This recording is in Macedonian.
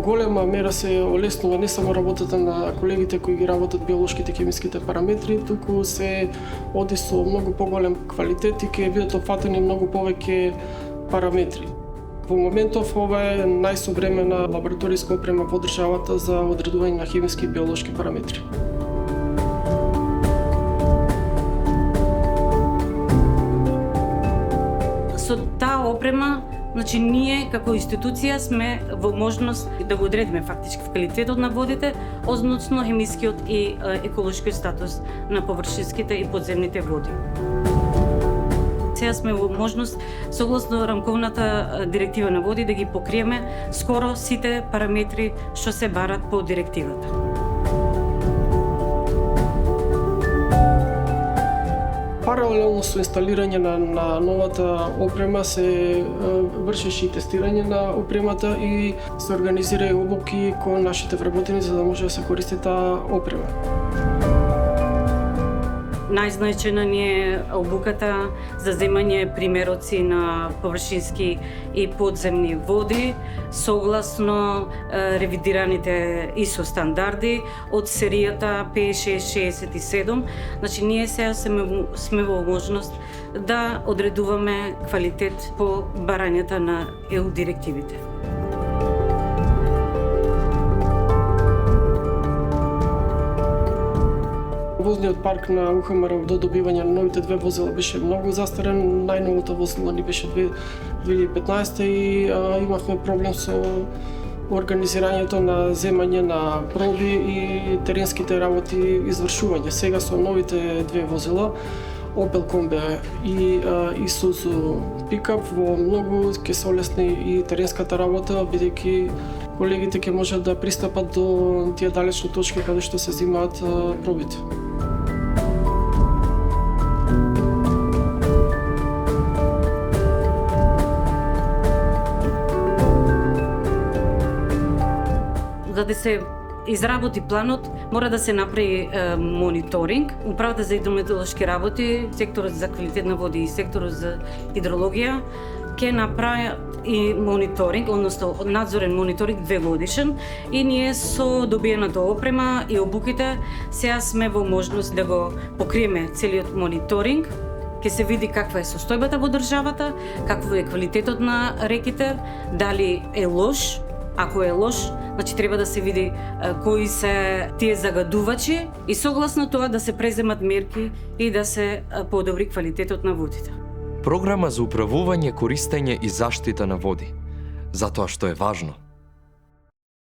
голема мера се олеснува не само работата на колегите кои ги работат биолошките хемиските параметри, туку се оди со многу поголем квалитет и ќе бидат опфатени многу повеќе параметри. Во моментов ова е најсовремена лабораториска опрема во државата за одредување на хемиски и биолошки параметри. Со таа опрема, ние како институција сме во можност да го одредиме фактички квалитетот на водите, односно хемискиот и еколошкиот статус на површинските и подземните води. Сега сме во можност, согласно рамковната директива на води, да ги покриеме скоро сите параметри што се барат по директивата. Паралелно со инсталирање на новата опрема се вршеше и тестирање на опремата и се организира и обуки кон нашите вработени за да може да се користи таа опрема. Најзначајна ни е обуката за земање примероци на површински и подземни води согласно ревидираните ISO стандарди од серијата 5667. Ние сега сме во можност да одредуваме квалитет по барањата на ЕУ директивите. Возниот парк на УХМР до добивање на новите две возила беше многу застарен. Најновото возило ни беше 2015 и имавме проблем со организирањето на земање на проби и теренските работи извршување. Сега со новите две возила, Opel Combi и Isuzu Pickup, во многу ќе се олесни и теренската работа, бидејќи колегите ќе можат да пристапат до тие далечни точки каде што се земаат пробите. За да се изработи планот, мора да се направи мониторинг. Управата за хидрометеоролошки работи, секторот за квалитет на води и секторот за хидрологија ќе направат и мониторинг, односно надзорен мониторинг 2 годишен, и ние со добиената опрема и обуките сега сме во можност да го покриеме целиот мониторинг. Ќе се види каква е состојбата во државата, каков е квалитетот на реките, дали е лош. Ако е лош, треба да се види кои се тие загадувачи и согласно тоа да се преземат мерки и да се подобри квалитетот на водите. Програма за управување, користење и заштита на води. Затоа што е важно.